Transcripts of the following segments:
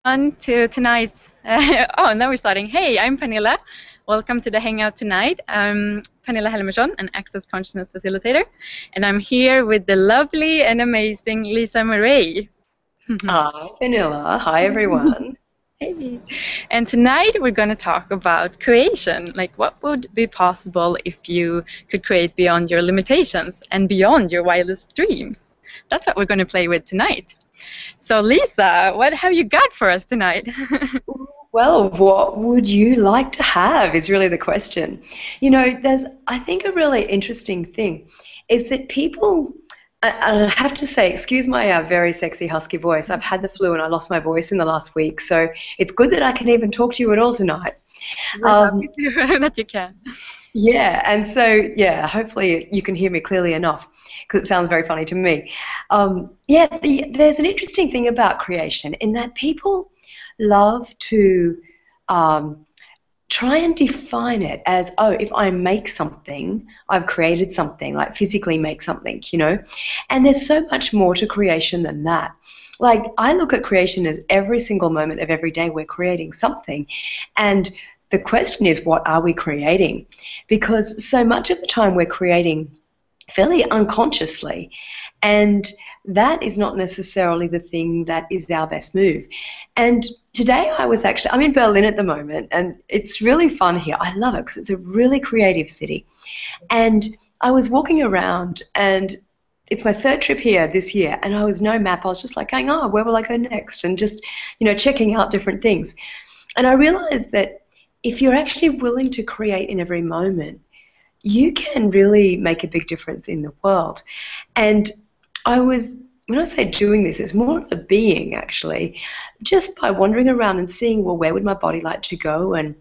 On to tonight's. Oh, now we're starting. Hey, I'm Pernilla. Welcome to the Hangout tonight. I'm Pernilla Helmersson, an Access Consciousness Facilitator, and I'm here with the lovely and amazing Lisa Murray. Hi, Vanilla. Hi, everyone. Hey. And tonight we're going to talk about creation. Like, what would be possible if you could create beyond your limitations and beyond your wildest dreams? That's what we're going to play with tonight. So, Lisa, what have you got for us tonight? Well, what would you like to have is really the question. There's, I think, a really interesting thing is that people, and I have to say, excuse my very sexy husky voice. I've had the flu and I lost my voice in the last week, so it's good that I can even talk to you at all tonight. We're Um, happy to, that you can. yeah, and so, yeah, hopefully you can hear me clearly enough because it sounds very funny to me. There's an interesting thing about creation in that people love to um, try and define it as, oh, if I make something, I've created something, like physically make something. And there's so much more to creation than that. Like, I look at creation as every single moment of every day we're creating something. And the question is, what are we creating? Because so much of the time we're creating fairly unconsciously. And that is not necessarily the thing that is our best move. And today I'm in Berlin at the moment, and it's really fun here. I love it because it's a really creative city. And I was walking around, and it's my third trip here this year, and I was no map. I was just like going, oh, where will I go next? And just, checking out different things. And I realized that if you're actually willing to create in every moment, you can really make a big difference in the world. And when I say doing this, it's more of a being actually, just by wandering around and seeing, well, where would my body like to go and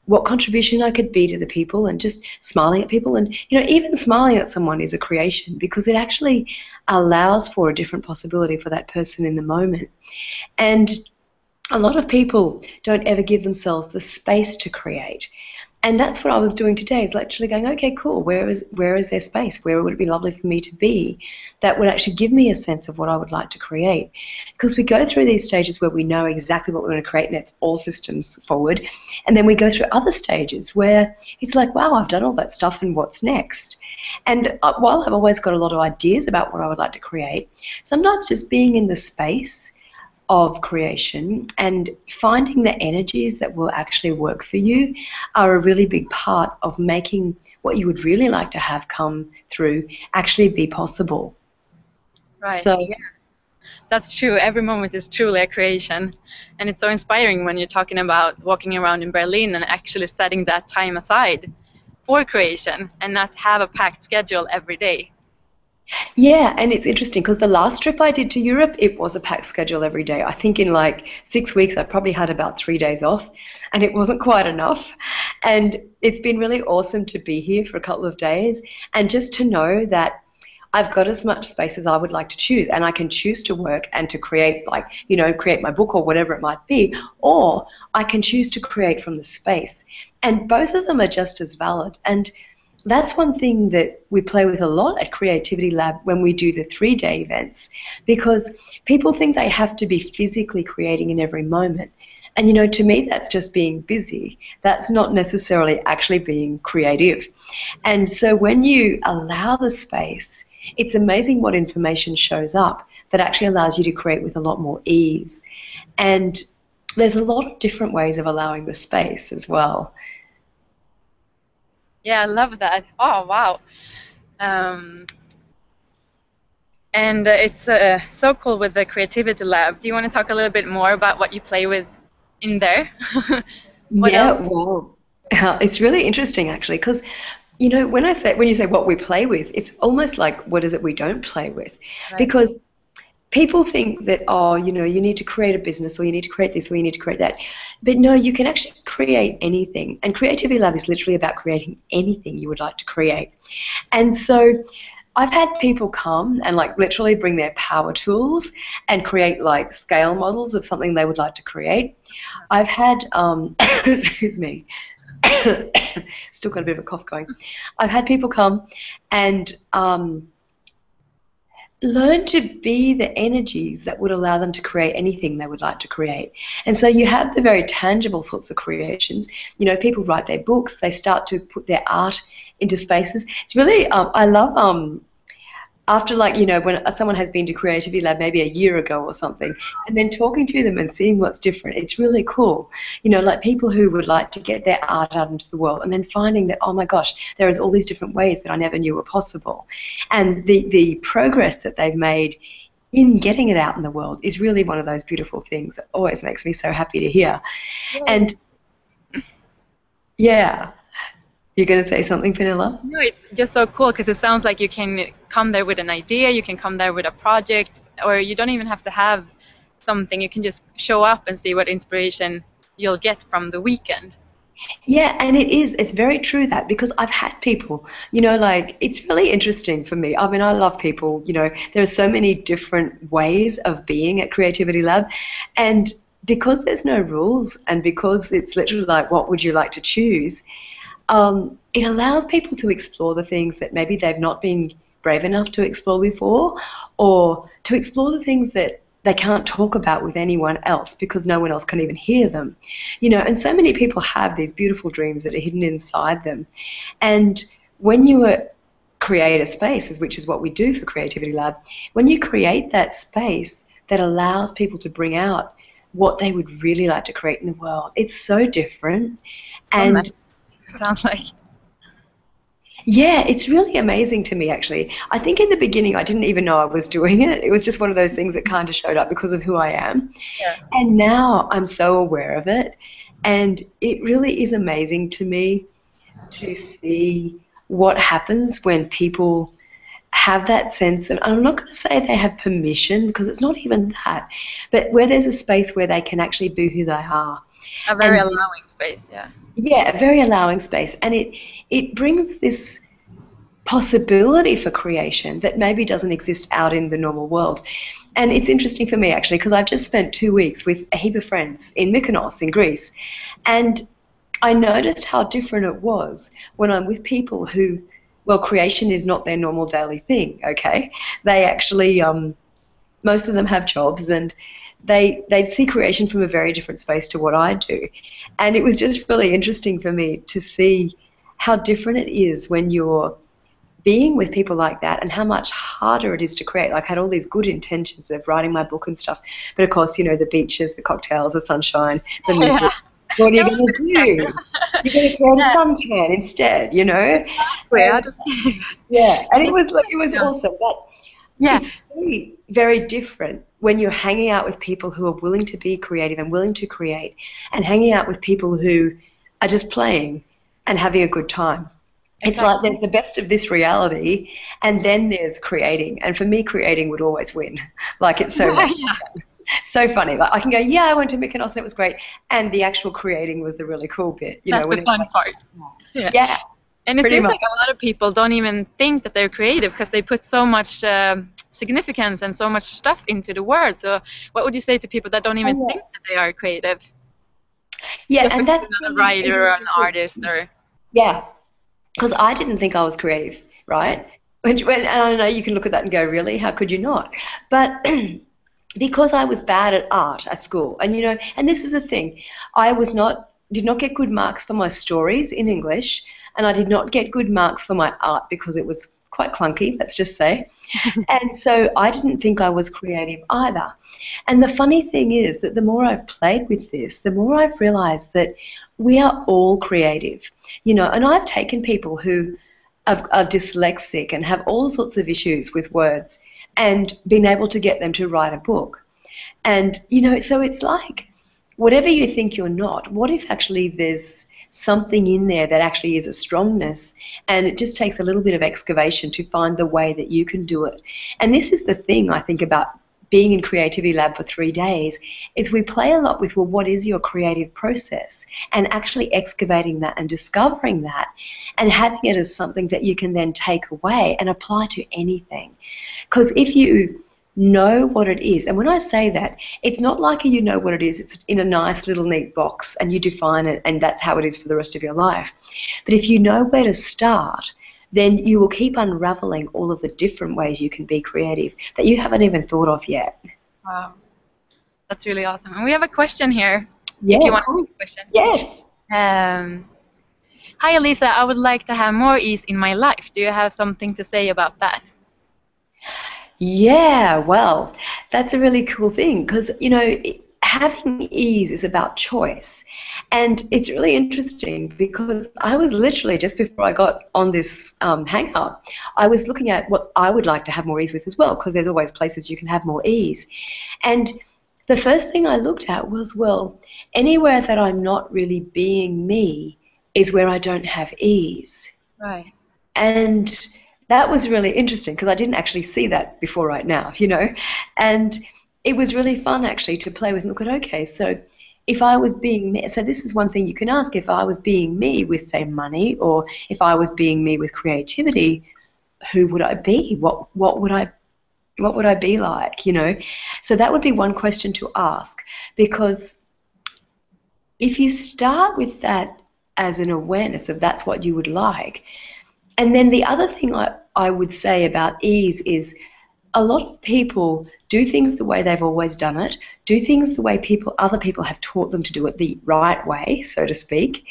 what contribution I could be to the people, and just smiling at people. And, even smiling at someone is a creation because it actually allows for a different possibility for that person in the moment. And a lot of people don't ever give themselves the space to create. And that's what I was doing today, is literally going, okay, cool, where is there space? Where would it be lovely for me to be that would actually give me a sense of what I would like to create? Because we go through these stages where we know exactly what we're going to create and it's all systems forward. And then we go through other stages where it's like, wow, I've done all that stuff and what's next? And while I've always got a lot of ideas about what I would like to create, sometimes just being in the space of creation and finding the energies that will actually work for you are a really big part of making what you would really like to have come through actually be possible. Right. So, Yeah, that's true. Every moment is truly a creation. And it's so inspiring when you're talking about walking around in Berlin and actually setting that time aside for creation and not have a packed schedule every day. yeah, and it's interesting because the last trip I did to Europe, it was a packed schedule every day. I think in like 6 weeks, I probably had about 3 days off, and it wasn't quite enough. And it's been really awesome to be here for a couple of days and just to know that I've got as much space as I would like to choose, and I can choose to work and to create, like, create my book or whatever it might be, or I can choose to create from the space. And both of them are just as valid. And that's one thing that we play with a lot at Creativity Lab when we do the 3-day events, because people think they have to be physically creating in every moment. And to me, that's just being busy. That's not necessarily actually being creative. And so when you allow the space, it's amazing what information shows up that actually allows you to create with a lot more ease. And there's a lot of different ways of allowing the space as well. Yeah, I love that. Oh, wow. Um, and it's so cool with the Creativity Lab. Do you want to talk a little bit more about what you play with in there? What Yeah, else? well, it's really interesting actually, because when you say what we play with, it's almost like what is it we don't play with, Right. because people think that, oh, you need to create a business, or you need to create this, or you need to create that, but no, you can actually create anything, and Creativity Lab is literally about creating anything you would like to create. And so I've had people come and like literally bring their power tools and create like scale models of something they would like to create. I've had, excuse me, still got a bit of a cough going. I've had people come and learn to be the energies that would allow them to create anything they would like to create. And so you have the very tangible sorts of creations. You know, people write their books, they start to put their art into spaces. It's really, I love after, like, you know, when someone has been to Creativity Lab maybe a year ago or something, and then talking to them and seeing what's different, it's really cool. You know, like people who would like to get their art out into the world and then finding that, oh my gosh, there is all these different ways that I never knew were possible. And the progress that they've made in getting it out in the world is really one of those beautiful things that always makes me so happy to hear. And yeah. You're going to say something, Pernilla? No, it's just so cool because it sounds like you can come there with an idea, you can come there with a project, or you don't even have to have something. You can just show up and see what inspiration you'll get from the weekend. Yeah, and it's very true that, because I've had people, you know, like, it's really interesting for me. I mean, I love people, you know, there are so many different ways of being at Creativity Lab, and because there's no rules and because it's literally like, what would you like to choose? It allows people to explore the things that maybe they've not been brave enough to explore before, or to explore the things that they can't talk about with anyone else because no one else can even hear them. You know, and so many people have these beautiful dreams that are hidden inside them. And when you create a space, which is what we do for Creativity Lab, when you create that space that allows people to bring out what they would really like to create in the world, it's so different. And sounds like. Yeah, it's really amazing to me, actually. I think in the beginning I didn't even know I was doing it. It was just one of those things that kind of showed up because of who I am. Yeah. And now I'm so aware of it. And it really is amazing to me to see what happens when people have that sense of, I'm not going to say they have permission because it's not even that, but where there's a space where they can actually be who they are. A very allowing space, yeah. Yeah, a very allowing space. And it brings this possibility for creation that maybe doesn't exist out in the normal world. And it's interesting for me, actually, because I've just spent 2 weeks with a heap of friends in Mykonos in Greece. And I noticed how different it was when I'm with people who, well, creation is not their normal daily thing, okay? They actually, most of them have jobs, and they see creation from a very different space to what I do. And it was just really interesting for me to see how different it is when you're being with people like that, and how much harder it is to create. Like, I had all these good intentions of writing my book and stuff, but of course, you know, the beaches, the cocktails, the sunshine, the music. What are you going to do? You're going to create a suntan instead, you know? Yeah, and it was awesome. But it's very, very different when you're hanging out with people who are willing to be creative and willing to create, and hanging out with people who are just playing and having a good time. It's like there's the best of this reality, and then there's creating. And for me, creating would always win. Like, it's so much fun. So funny. Like, I can go, yeah, I went to Mykonos and it was great, and the actual creating was the really cool bit. That's the fun part. Yeah. And it seems like a lot of people don't even think that they're creative because they put so much significance and so much stuff into the word. So what would you say to people that don't even think that they are creative? Yeah, just and that's not a writer or an artist, or because I didn't think I was creative, right? And I know you can look at that and go, really? How could you not? But because I was bad at art at school, and you know, and this is the thing, I did not get good marks for my stories in English, and I did not get good marks for my art because it was quite clunky, let's just say. And so I didn't think I was creative either. And the funny thing is that the more I've played with this, the more I've realized that we are all creative, you know. And I've taken people who are dyslexic and have all sorts of issues with words and been able to get them to write a book. And, you know, so it's like, whatever you think you're not, what if actually there's something in there that actually is a strongness, and it just takes a little bit of excavation to find the way that you can do it. And this is the thing I think about being in Creativity Lab for 3 days, is we play a lot with, well, what is your creative process? And actually excavating that and discovering that and having it as something that you can then take away and apply to anything. Because if you know what it is, and when I say that, it's not like you know what it is, it's in a nice little neat box and you define it and that's how it is for the rest of your life. But if you know where to start, then you will keep unraveling all of the different ways you can be creative that you haven't even thought of yet. Wow, that's really awesome. And we have a question here, Yeah, if you want to cool. ask a question. Yes. Hi, Elisa. I would like to have more ease in my life. Do you have something to say about that? Yeah, well, that's a really cool thing because, having ease is about choice. And it's really interesting because I was literally, just before I got on this hangout, I was looking at what I would like to have more ease with as well, because there's always places you can have more ease. And the first thing I looked at was, well, anywhere that I'm not really being me is where I don't have ease. Right. And that was really interesting because I didn't actually see that before right now, And it was really fun actually to play with and look at, okay, so if I was being me, so this is one thing you can ask, if I was being me with, say, money, or if I was being me with creativity, who would I be? What would I be like, So that would be one question to ask, because if you start with that as an awareness of that's what you would like, and then the other thing I would say about ease is a lot of people do things the way they've always done it, do things the way other people have taught them to do it the right way, so to speak,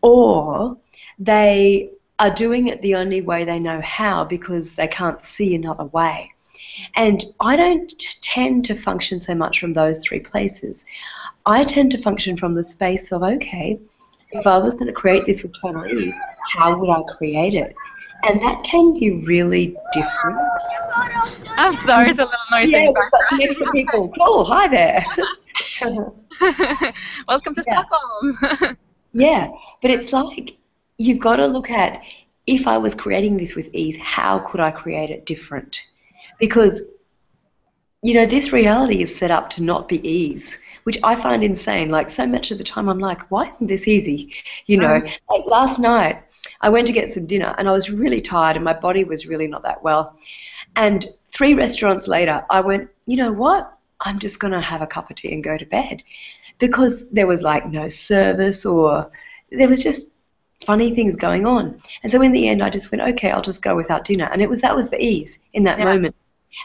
or they are doing it the only way they know how because they can't see another way. And I don't tend to function so much from those three places. I tend to function from the space of, okay, if I was going to create this with total ease, how would I create it? And that can be really different. I'm sorry, it's a little noisy. Yeah, we've got some extra people. Cool, hi there. Welcome to Stockholm. Yeah, but it's like you've got to look at, if I was creating this with ease, how could I create it different? Because, this reality is set up to not be ease, which I find insane. Like, so much of the time I'm like, why isn't this easy? Like last night I went to get some dinner and I was really tired and my body was really not that well. And 3 restaurants later, I went, you know what? I'm just going to have a cup of tea and go to bed, because there was like no service, or there was just funny things going on. And so in the end, I just went, okay, I'll just go without dinner. And that was the ease in that moment.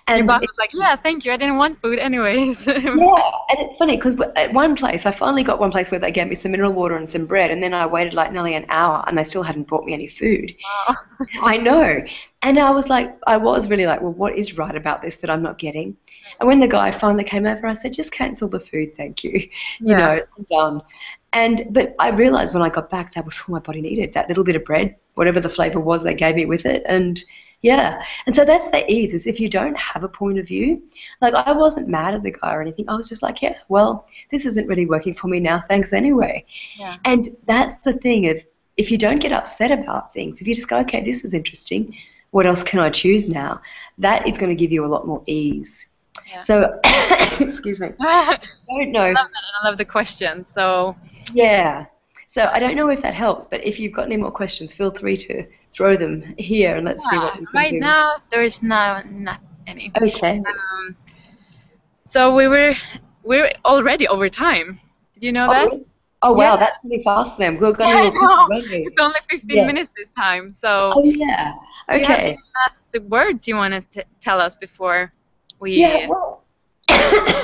And your boss was like, yeah, thank you. I didn't want food anyways. Yeah, and it's funny because at one place, I finally got one place where they gave me some mineral water and some bread, and then I waited like nearly an hour and they still hadn't brought me any food. Wow. I know. And I was really like, well, what is right about this that I'm not getting? And when the guy finally came over, I said, just cancel the food, thank you. I'm done. But I realized when I got back, that was all my body needed, that little bit of bread, whatever the flavor was they gave me with it. And so that's the ease, is if you don't have a point of view. Like, I wasn't mad at the guy or anything. I was just like, yeah, well, this isn't really working for me now, thanks anyway. Yeah. And that's the thing of, if you don't get upset about things, if you just go, okay, this is interesting, what else can I choose now? That is going to give you a lot more ease. Yeah. So, excuse me. I don't know. I love that, and I love the question. So. Yeah. So I don't know if that helps, but if you've got any more questions, feel free to throw them here and let's see what we can do. Right now, there is not any. Okay. So we're already over time. Did you know that? Oh wow, that's really fast then. We're going to It's only 15 minutes this time. So. Oh yeah. Okay. Do you have any last words you want to tell us before we? Yeah. Well.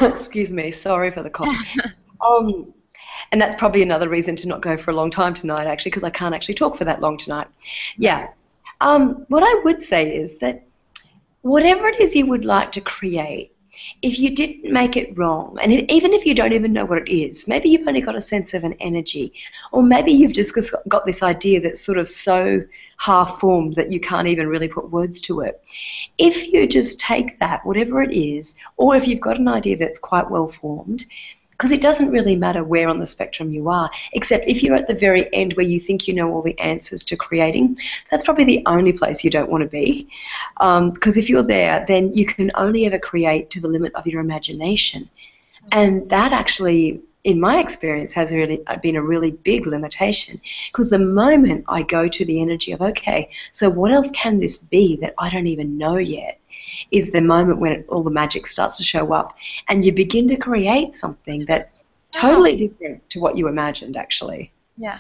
Excuse me. Sorry for the cough. And that's probably another reason to not go for a long time tonight, actually, because I can't actually talk for that long tonight. Yeah. What I would say is that whatever it is you would like to create, if you didn't make it wrong, and even if you don't even know what it is, maybe you've only got a sense of an energy, or maybe you've just got this idea that's sort of so half-formed that you can't even really put words to it. If you just take that, whatever it is, or if you've got an idea that's quite well-formed, because it doesn't really matter where on the spectrum you are, except if you're at the very end where you think you know all the answers to creating, that's probably the only place you don't want to be. Because if you're there, then you can only ever create to the limit of your imagination. And that actually, in my experience, has really been a really big limitation. Because the moment I go to the energy of, okay, so what else can this be that I don't even know yet, is the moment when all the magic starts to show up and you begin to create something that's totally different to what you imagined, actually. Yeah.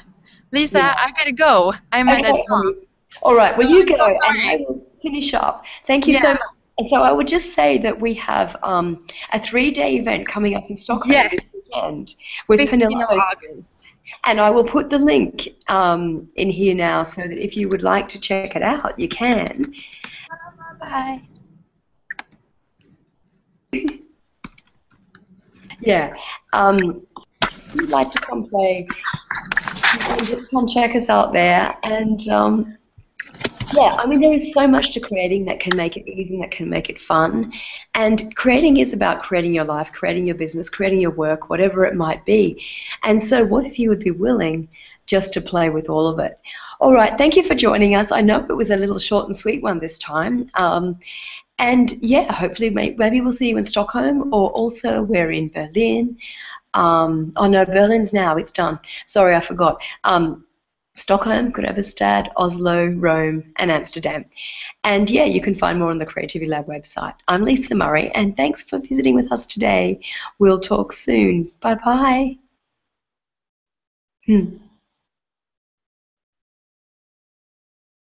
Lisa, I gotta go. I'm at a job. All right, well, Oh, you I'm go, so and I sorry. will finish up. Thank you Yeah. so much. And so I would just say that we have a 3-day event coming up in Stockholm Yes. this weekend with Pernilla 15th of hosting. August. And I will put the link in here now so that if you would like to check it out, you can. Bye. Yeah. If you'd like to come play, you can just come check us out there. And yeah, I mean, there is so much to creating that can make it easy, that can make it fun. And creating is about creating your life, creating your business, creating your work, whatever it might be. And so, what if you would be willing just to play with all of it? All right, thank you for joining us. I know it was a little short and sweet one this time. And yeah, hopefully, maybe we'll see you in Stockholm, or also we're in Berlin. Oh no, Berlin's now, it's done. Sorry, I forgot. Stockholm, Grevenstad, Oslo, Rome, and Amsterdam. And yeah, you can find more on the Creativity Lab website. I'm Lisa Murray, and thanks for visiting with us today. We'll talk soon. Bye bye.